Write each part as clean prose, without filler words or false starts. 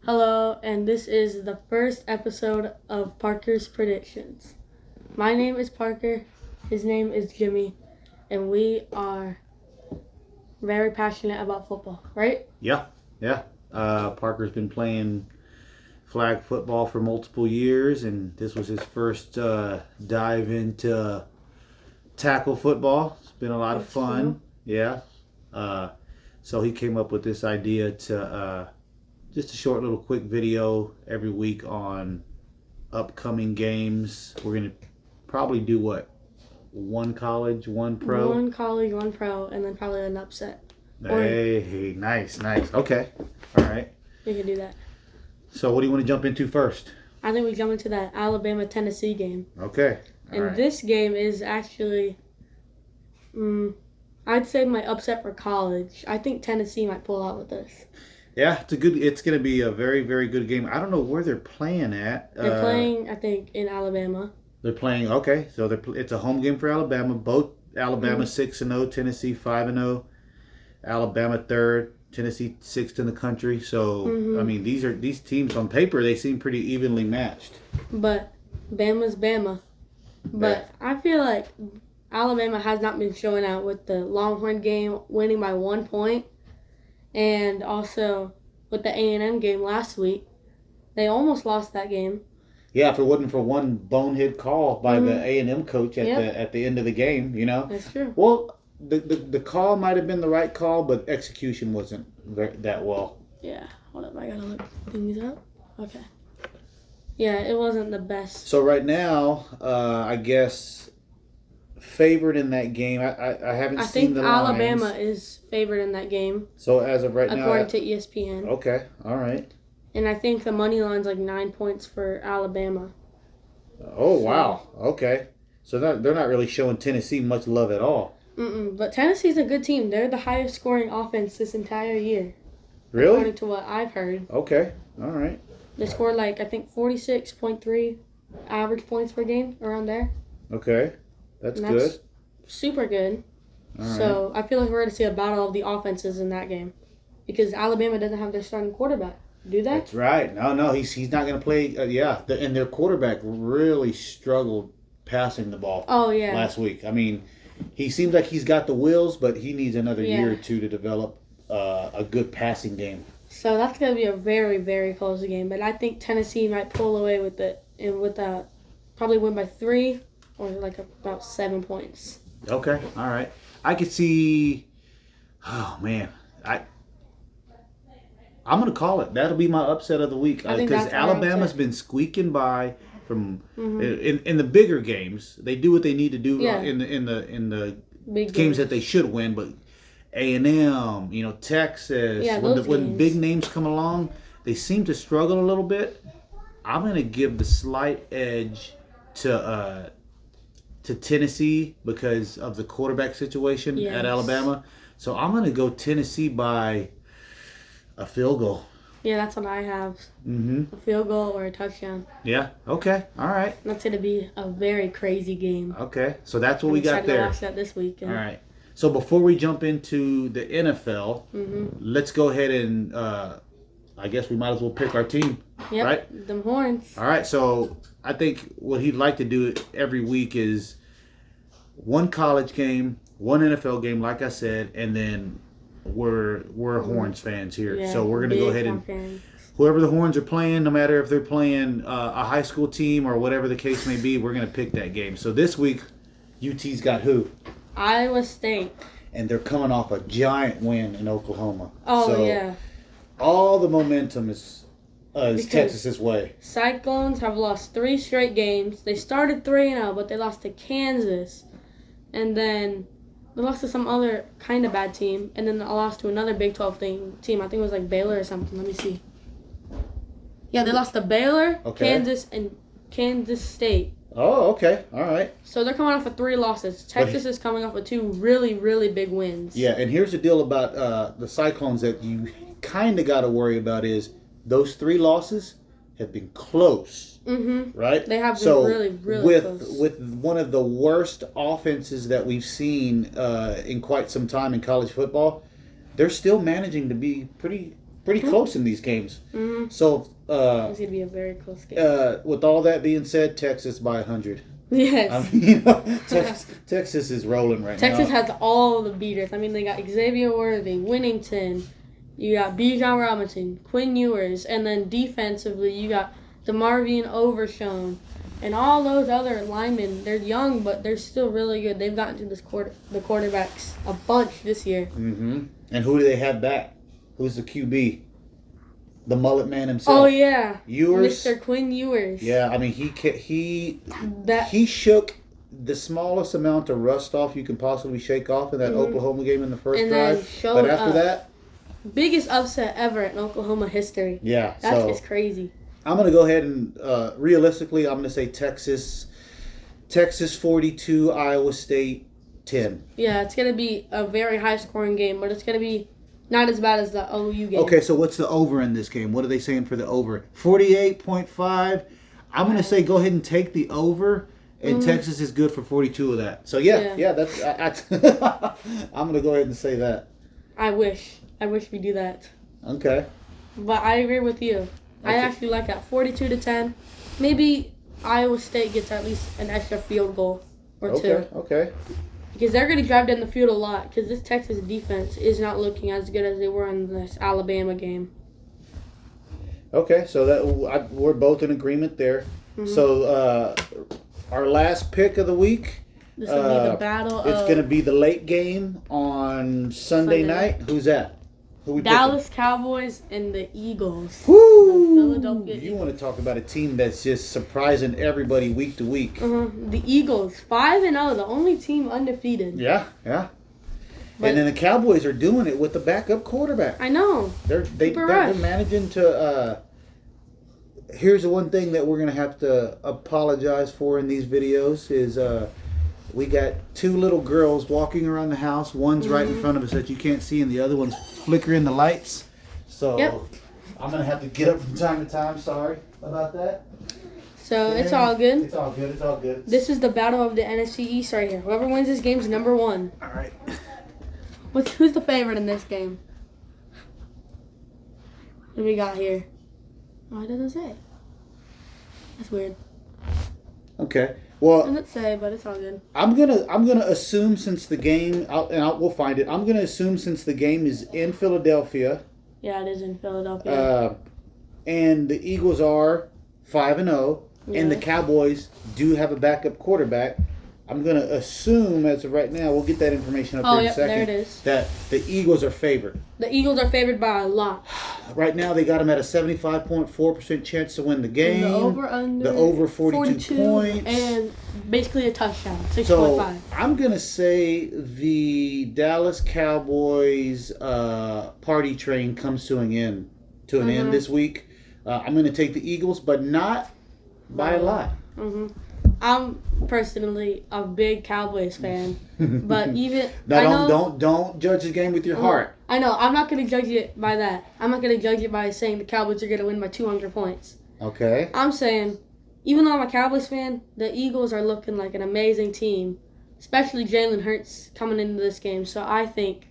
Hello, and this is the first episode of Parker's Predictions. My name is Parker, his name is Jimmy, and we are very passionate about football, right? Yeah. Parker's been playing flag football for multiple years, and this was his first dive into tackle football. It's been a lot of That's fun. true. Yeah. Uh, so he came up with this idea to just a short little quick video every week on upcoming games. We're going to probably do what? One college, one pro? One college, one pro, and then probably an upset. Hey, nice. Okay. All right. We can do that. So what do you want to jump into first? I think we jump into that Alabama-Tennessee game. Okay. And this game is actually, I'd say my upset for college. I think Tennessee might pull out with this. Yeah, it's going to be a very, very good game. I don't know where they're playing at. They're playing, I think, in Alabama. They're playing. Okay, so it's a home game for Alabama. Both Alabama 6-0, Tennessee 5-0. Alabama third, Tennessee sixth in the country. So I mean, these teams on paper they seem pretty evenly matched. But Bama's Bama. But I feel like Alabama has not been showing out with the Longhorn game, winning by 1 point, and also with the A&M game last week. They almost lost that game. Yeah, if it wasn't for one bonehead call by the A&M coach at the end of the game, you know. That's true. Well, the call might have been the right call, but execution wasn't that well. Yeah. Hold up, I gotta look things up. Okay. Yeah, it wasn't the best. So right now, I guess favored in that game. I haven't seen the lines. I think Alabama is favored in that game. So as of right now, according to ESPN. Okay, all right. And I think the money line's like 9 points for Alabama. Oh, wow. Okay. So they're not really showing Tennessee much love at all. But Tennessee's a good team. They're the highest scoring offense this entire year. Really? According to what I've heard. Okay. All right. They scored I think 46.3 average points per game, around there. Okay. That's good. Super good. All right. So I feel like we're going to see a battle of the offenses in that game. Because Alabama doesn't have their starting quarterback. Do they? That's right. No, he's not going to play. And their quarterback really struggled passing the ball. Oh, yeah. Last week. I mean, he seems like he's got the wheels, but he needs another year or two to develop a good passing game. So that's going to be a very, very close game. But I think Tennessee might pull away with it, and probably win by 3 or about 7 points. Okay. All right. I could see. Oh man, I'm going to call it. That'll be my upset of the week because Alabama's been squeaking by from in the bigger games. They do what they need to do in the big games that they should win. But A&M, Texas, when big names come along, they seem to struggle a little bit. I'm going to give the slight edge to Tennessee because of the quarterback situation at Alabama. So I'm going to go Tennessee by a field goal. Yeah, that's what I have. A field goal or a touchdown. Yeah. Okay. All right. That's going to be a very crazy game. Okay. So that's what we got there. I'm excited to watch that this weekend. All right. So before we jump into the NFL, let's go ahead and I guess we might as well pick our team. Yep. Right? Them Horns. All right. So I think what he'd like to do every week is one college game, one NFL game, like I said, and then we're Horns fans here. Yeah, so we're going to go ahead and fans. Whoever the Horns are playing, no matter if they're playing a high school team or whatever the case may be, we're going to pick that game. So this week, UT's got who? Iowa State. And they're coming off a giant win in Oklahoma. Oh, so yeah. All the momentum is Texas's way. Cyclones have lost 3 straight games. They started 3-0, but they lost to Kansas. And then they lost to some other kind of bad team. And then they lost to another Big 12 team. I think it was like Baylor or something. Let me see. Yeah, they lost to Baylor, Kansas, and Kansas State. Oh, okay. All right. So they're coming off of 3 losses. Texas is coming off of 2 really, really big wins. Yeah, and here's the deal about the Cyclones that you kind of got to worry about is those 3 losses have been close. Right? They have been really, really close. With one of the worst offenses that we've seen in quite some time in college football, they're still managing to be pretty pretty close in these games. Mm-hmm. So it's gonna be a very close game. With all that being said, Texas by 100. Yes. I mean, Texas is rolling right Texas now. has all the beaters. I mean, they got Xavier Worthy, Winnington. You got Bijan Robinson, Quinn Ewers, and then defensively you got DeMarvion Overshown. And all those other linemen, they're young, but they're still really good. They've gotten to the quarterbacks a bunch this year. Mm-hmm. And who do they have back? Who's the QB? The mullet man himself. Oh yeah, Ewers. Mr. Quinn Ewers. Yeah, I mean he shook the smallest amount of rust off you can possibly shake off in that Oklahoma game in the first drive. But after that, biggest upset ever in Oklahoma history. Yeah, that's just crazy. I'm going to go ahead and, realistically, I'm going to say Texas 42, Iowa State 10. Yeah, it's going to be a very high-scoring game, but it's going to be not as bad as the OU game. Okay, so what's the over in this game? What are they saying for the over? 48.5. I'm going to say go ahead and take the over, and Texas is good for 42 of that. So, yeah that's I'm going to go ahead and say that. I wish we do that. Okay. But I agree with you. I actually like that 42-10. Maybe Iowa State gets at least an extra field goal or two. Okay. Because they're going to drive down the field a lot. Because this Texas defense is not looking as good as they were in this Alabama game. Okay, so we're both in agreement there. Mm-hmm. So our last pick of the week. This will be the battle It's going to be the late game on Sunday night. Who's that? Dallas Cowboys and the Eagles. Woo! The Philadelphia Eagles. You want to talk about a team that's just surprising everybody week to week. The Eagles, 5-0, the only team undefeated. Yeah. But, and then the Cowboys are doing it with the backup quarterback. I know. They're managing to. Here's the one thing that we're going to have to apologize for in these videos is we got two little girls walking around the house. One's right in front of us that you can't see, and the other one's flickering the lights. So I'm going to have to get up from time to time. Sorry about that. So it's all good. It's all good. This is the battle of the NFC East right here. Whoever wins this game is number one. All right. Who's the favorite in this game? What do we got here? Oh, it doesn't say. That's weird. Okay. Well, it doesn't say, but it's all good. I'm gonna assume since the game, we'll find it. I'm gonna assume since the game is in Philadelphia. Yeah, it is in Philadelphia. And the Eagles are 5-0, and the Cowboys do have a backup quarterback. I'm going to assume, as of right now, we'll get that information up here in a second. There it is. That the Eagles are favored. The Eagles are favored by a lot. Right now, they got them at a 75.4% chance to win the game. And the over 42 points. And basically a touchdown, 6.5. So I'm going to say the Dallas Cowboys party train comes to an end this week. I'm going to take the Eagles, but not by a lot. I'm personally a big Cowboys fan, but even don't judge the game with your heart. I know. I'm not going to judge it by that. I'm not going to judge it by saying the Cowboys are going to win by 200 points. Okay. I'm saying, even though I'm a Cowboys fan, the Eagles are looking like an amazing team, especially Jalen Hurts coming into this game. So I think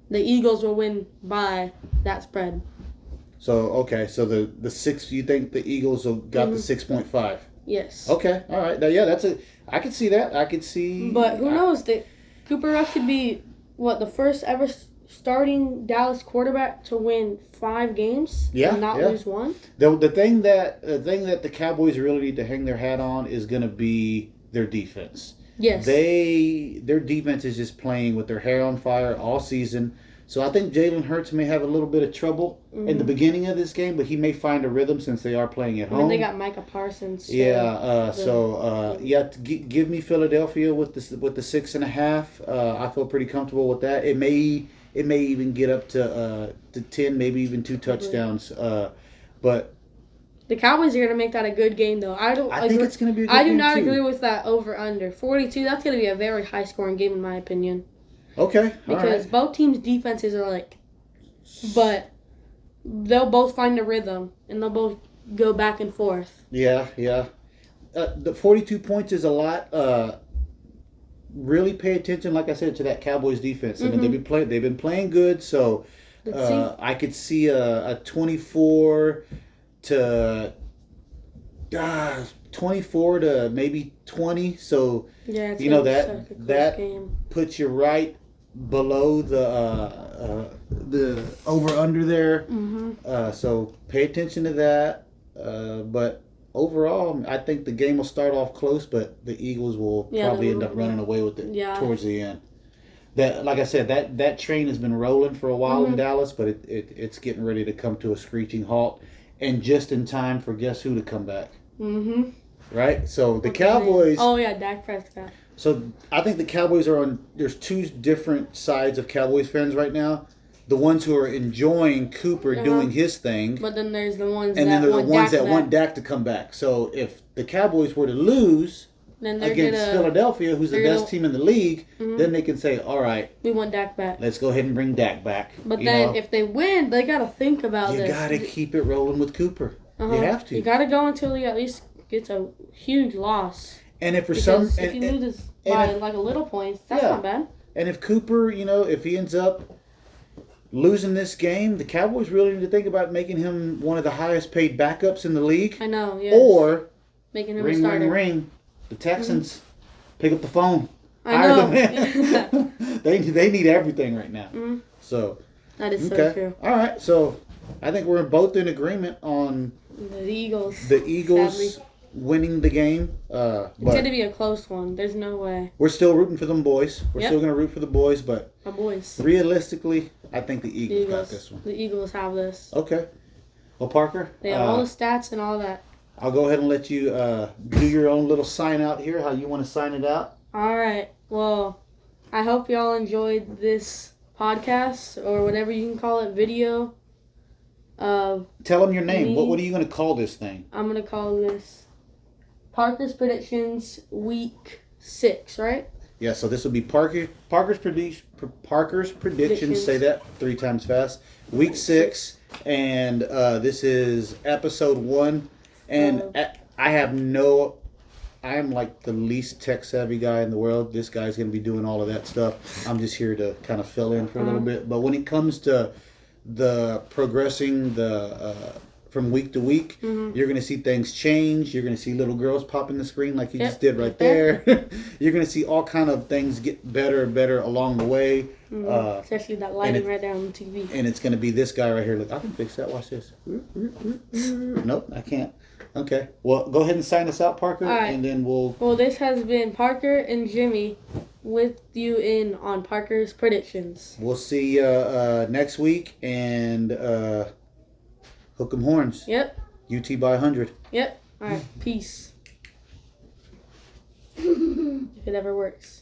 the Eagles will win by that spread. So so the 6. You think the Eagles got the 6.5? Yes. Okay. All right. Now, I could see that. I could see. But who knows? Cooper Rush could be the first ever starting Dallas quarterback to win 5 games and not lose one. The thing that the Cowboys really need to hang their hat on is going to be their defense. Yes. Their defense is just playing with their hair on fire all season. So I think Jalen Hurts may have a little bit of trouble in the beginning of this game, but he may find a rhythm since they are playing at home. And they got Micah Parsons. Give me Philadelphia with the 6.5. I feel pretty comfortable with that. It may even get up to 10, maybe even 2 touchdowns. But the Cowboys are going to make that a good game, though. I think it's going to be a good game, I do not agree with that over-under. 42, that's going to be a very high-scoring game, in my opinion. Okay. Because both teams' defenses are but they'll both find a rhythm and they'll both go back and forth. Yeah. The 42 points is a lot. Really pay attention, like I said, to that Cowboys defense. I mean, they've been playing good, so I could see a 24 to 24 to maybe 20. So yeah, it's that game. puts you right below the over under there. Mm-hmm. So pay attention to that. But overall, I think the game will start off close, but the Eagles will probably end up running away with it towards the end. That, like I said, that train has been rolling for a while in Dallas, but it's getting ready to come to a screeching halt, and just in time for guess who to come back. Mm-hmm. Right? So the Cowboys. Oh yeah, Dak Prescott. So I think the Cowboys are on. There's two different sides of Cowboys fans right now. The ones who are enjoying Cooper doing his thing, but then there's the ones that want Dak to come back. So if the Cowboys were to lose against Philadelphia, who's the best team in the league, then they can say, "All right, we want Dak back. Let's go ahead and bring Dak back." But then if they win, they gotta think about this. You gotta keep it rolling with Cooper. You have to. You gotta go until he at least gets a huge loss. And if he loses by like a little points, that's not bad. And if Cooper, if he ends up losing this game, the Cowboys really need to think about making him one of the highest paid backups in the league. I know, yes. Or making him a starter. Ring. The Texans pick up the phone. I know. They need everything right now. Mm-hmm. So that is so true. All right, so I think we're both in agreement on the Eagles. The Eagles sadly winning the game. It's going to be a close one. There's no way. We're still rooting for them boys. We're still going to root for the boys, but my boys. Realistically, I think the Eagles got this one. The Eagles have this. Okay. Well, Parker. They have all the stats and all that. I'll go ahead and let you do your own little sign out here, how you want to sign it out. All right. Well, I hope y'all enjoyed this podcast or whatever you can call it, video. Tell them your name. What are you going to call this thing? I'm going to call this Parker's Predictions Week 6, right? Yeah, so this will be Parker's Predictions. Say that 3 times fast. Week 6, and this is episode 1. And I am like the least tech savvy guy in the world. This guy's going to be doing all of that stuff. I'm just here to kind of fill in for a little bit. But when it comes to the progressing from week to week, you're going to see things change. You're going to see little girls pop in the screen like you just did right there. You're going to see all kind of things get better and better along the way. Especially that lighting right there on the TV. And it's going to be this guy right here. Look, I can fix that. Watch this. Nope, I can't. Okay. Well, go ahead and sign us out, Parker, and then we'll... Well, this has been Parker and Jimmy with you on Parker's Predictions. We'll see you next week, and hook 'em horns. Yep. UT by 100. Yep. All right. Peace. If it ever works.